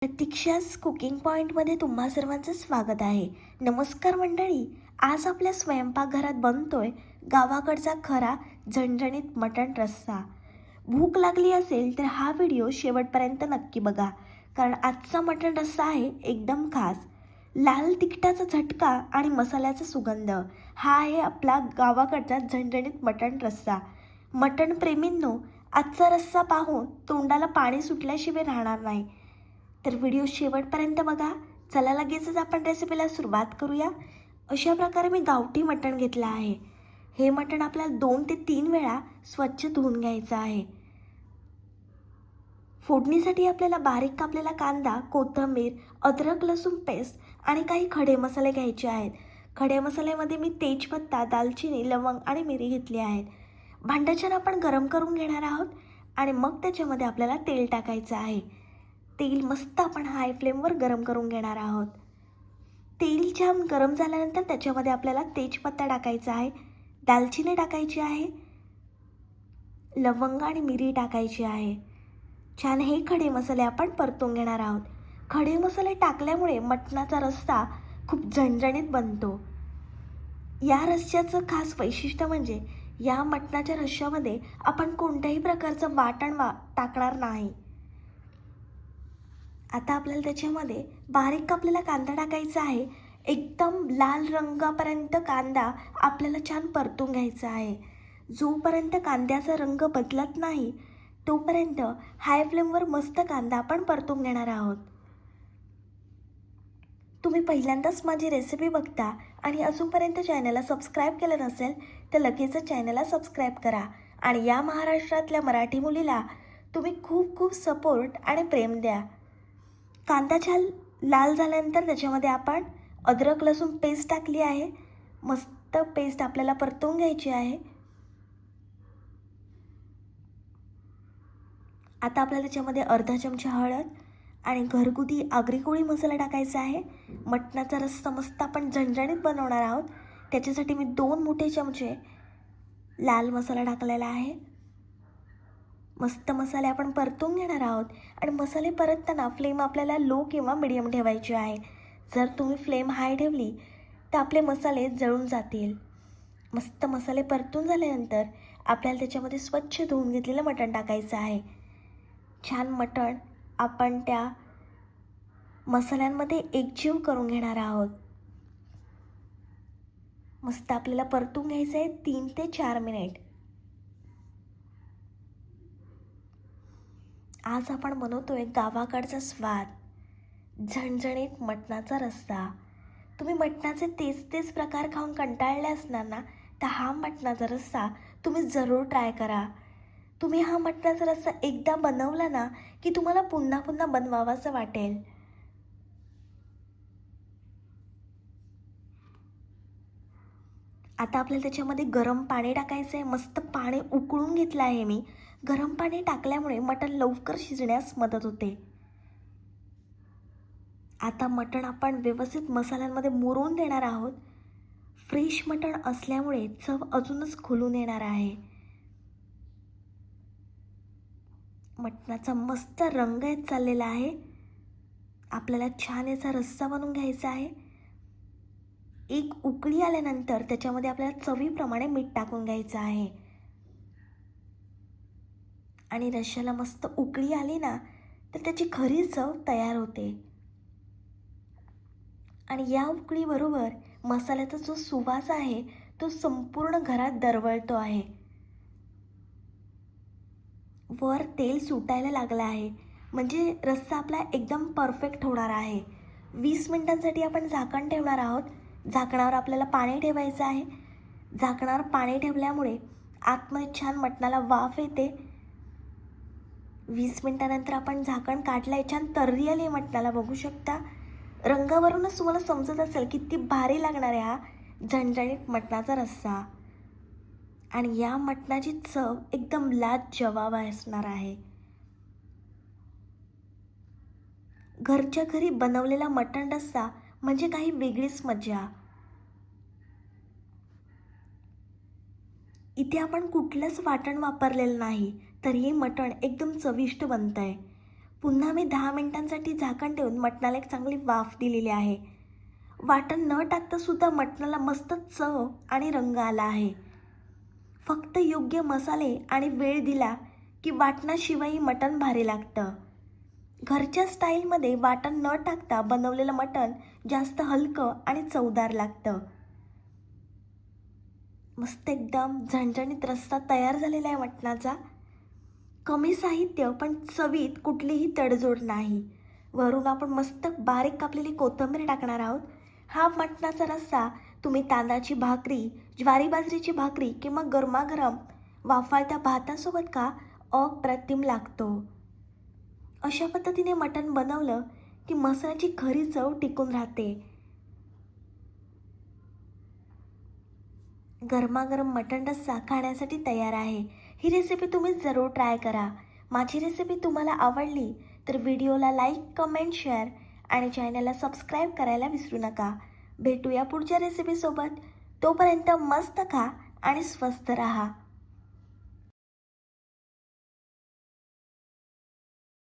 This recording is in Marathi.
प्रतीक्षाच कुकिंग पॉईंटमध्ये तुम्हा सर्वांचं स्वागत आहे. नमस्कार मंडळी. आज आपल्या स्वयंपाकघरात बनतोय गावाकडचा खरा झणझणीत मटण रस्सा. भूक लागली असेल तर हा व्हिडिओ शेवटपर्यंत नक्की बघा, कारण आजचा मटण रस्सा आहे एकदम खास. लाल तिखटाचा झटका आणि मसाल्याचा सुगंध हा आहे आपला गावाकडचा झणझणीत मटण रस्सा. मटण प्रेमींनो, आजचा रस्सा पाहून तोंडाला पाणी सुटल्याशिवाय राहणार नाही. तर व्हिडिओ शेवटपर्यंत बघा. चला लगेचच आपण रेसिपीला सुरुवात करूया. अशा प्रकारे मी गावठी मटण घेतलं आहे. हे मटण आपल्याला 2 ते 3 वेळा स्वच्छ धुवून घ्यायचं आहे. फोडणीसाठी आपल्याला बारीक कापलेला कांदा, कोथिंबीर, अद्रक लसूण पेस्ट आणि काही खडे मसाले घ्यायचे आहेत. खडे मसाल्यामध्ये मी तेजपत्ता, दालचिनी, लवंग आणि मिरी घेतली आहेत. भांडं छान आपण गरम करून घेणार आहोत आणि मग त्याच्यामध्ये आपल्याला तेल टाकायचं आहे. तेल मस्त आपण हाय फ्लेमवर गरम करून घेणार आहोत. तेल छान गरम झाल्यानंतर त्याच्यामध्ये आपल्याला तेजपत्ता टाकायचा आहे, दालचिनी टाकायची आहे, लवंग आणि मिरी टाकायची आहे. छान हे खडे मसाले आपण परतून घेणार आहोत. खडे मसाले टाकल्यामुळे मटणाचा रस्सा खूप झणझणीत बनतो. या रस्स्याचं खास वैशिष्ट्य म्हणजे या मटणाच्या रस्स्यामध्ये आपण कोणत्याही प्रकारचं वाटण टाकणार नाही. आता आपल्याला त्याच्यामध्ये बारीक कापलेला कांदा टाकायचा आहे. एकदम लाल रंगापर्यंत कांदा आपल्याला छान परतून घ्यायचा आहे. जोपर्यंत कांद्याचा रंग बदलत नाही तोपर्यंत हाय फ्लेमवर मस्त कांदा आपण परतून घेणार आहोत. तुम्ही पहिल्यांदाच माझी रेसिपी बघता आणि अजूनपर्यंत चॅनलला सबस्क्राईब केलं नसेल तर लगेचच चॅनलला सबस्क्राईब करा. आणि या महाराष्ट्रातल्या मराठी मुलीला तुम्ही खूप खूप सपोर्ट आणि प्रेम द्या. कांदा छान लाल झाल्यानंतर त्याच्यामध्ये आपण अद्रक लसूण पेस्ट टाकली आहे. मस्त पेस्ट आपल्याला परतून घ्यायची आहे. आता आपल्याला त्याच्यामध्ये अर्धा चमचा हळद आणि घरगुती आगरी कोळी मसाला टाकायचा आहे. मटणाचा रस्सा मस्त आपण झणझणीत बनवणार आहोत. त्याच्यासाठी मी 2 मोठे चमचे लाल मसाला टाकलेला आहे. मस्त मसाले आपण परतून घेणार आहोत आणि मसाले परतताना फ्लेम आपल्याला लो किंवा मिडियम ठेवायची आहे. जर तुम्ही फ्लेम हाय ठेवली तर आपले मसाले जळून जातील. मस्त मसाले परतून झाल्यानंतर आपल्याला त्याच्यामध्ये स्वच्छ धुवून घेतलेलं मटण टाकायचं आहे. छान मटण आपण त्या मसाल्यांमध्ये एकजीव करून घेणार आहोत. मस्त आपल्याला परतून घ्यायचं आहे 3 ते 4 मिनिट. आज आपण बनवतोय गावाकडचा स्वाद, झणझणीत मटणाचा रस्सा. तुम्ही मटणाचे तेच प्रकार खाऊन कंटाळले असणार ना, तर हा मटणाचा रस्सा तुम्ही जरूर ट्राय करा. तुम्ही हा मटणाचा रस्सा एकदा बनवला ना की तुम्हाला पुन्हा पुन्हा बनवावासं वाटेल. आता आपल्याला त्याच्यामध्ये गरम पाणी टाकायचं आहे. मस्त पाणी उकळून घेतलं आहे मी. गरम पाणी टाकल्यामुळे मटण लवकर शिजण्यास मदत होते. आता मटण आपण व्यवस्थित मसाल्यांमध्ये मुरून देणार आहोत. फ्रेश मटण असल्यामुळे चव अजूनच खुलून येणार आहे. मटणाचा मस्त रंग येत चाललेला आहे. आपल्याला छान याचा रस्सा बनवून घ्यायचा आहे. एक उकळी आल्यानंतर त्याच्यामध्ये आपल्याला चवीप्रमाणे मीठ टाकून घ्यायचं आहे. आणि रश्श्याला मस्त उकळी आली ना तर त्याची खरी चव तयार होते. आणि या उकळीबरोबर मसाल्याचा जो सुवास आहे तो संपूर्ण घरात दरवळतो आहे. वर तेल सुटायला लागलं आहे, म्हणजे रस्सा आपला एकदम परफेक्ट होणार आहे. 20 मिनिटांसाठी आपण झाकण ठेवणार आहोत. झाकणावर आपल्याला पाणी ठेवायचं आहे. झाकणावर पाणी ठेवल्यामुळे आतमध्ये छान मटणाला वाफ येते. 20 मिनिटानंतर आपण झाकण काढलं आहे. छान तर्री आली आहे मटणाला, बघू शकता. रंगावरूनच तुम्हाला समजत असेल किती भारी लागणार आहे हा झणझणीत मटणाचा रस्सा. आणि या मटणाची चव एकदम लाजवाब असणार आहे. घरच्या घरी बनवलेला मटण रस्सा म्हणजे काही वेगळीच मजा. इथे आपण कुठलंच वाटण वापरलेलं नाही, तरीही मटण एकदम चविष्ट बनतं आहे. पुन्हा मी 10 मिनिटांसाठी झाकण ठेवून मटणाला एक चांगली वाफ दिलेली आहे. वाटण न टाकता सुद्धा मटणाला मस्त चव आणि रंग आला आहे. फक्त योग्य मसाले आणि वेळ दिला की वाटणाशिवायही मटण भारी लागतं. घरच्या स्टाईलमध्ये वाटण न टाकता बनवलेलं मटण जास्त हलकं आणि चवदार लागतं. मस्त एकदम झणझणीत रस्सा तयार झालेला आहे मटणाचा. कमी साहित्य पण चवीत कुठलीही तडजोड नाही. वरून आपण मस्त बारीक कापलेली कोथिंबीर टाकणार आहोत. हा मटणाचा रस्सा तुम्ही तांदळाची भाकरी, ज्वारी बाजरीची भाकरी किंवा गरमागरम वाफाळत्या भातासोबत का अप्रतिम लागतो. अशा पद्धतीने मटण बनवलं की मसाल्याची खरी चव टिकून राहते. गरमागरम मटण रस्सा खाण्यासाठी तयार आहे. ही रेसिपी तुम्ही जरूर ट्राय करा. माझी रेसिपी तुम्हाला आवडली तर व्हिडिओला लाईक, कमेंट, शेअर आणि चॅनलला सबस्क्राईब करायला विसरू नका. भेटूया पुढच्या रेसिपीसोबत. तोपर्यंत मस्त खा आणि स्वस्थ राहा.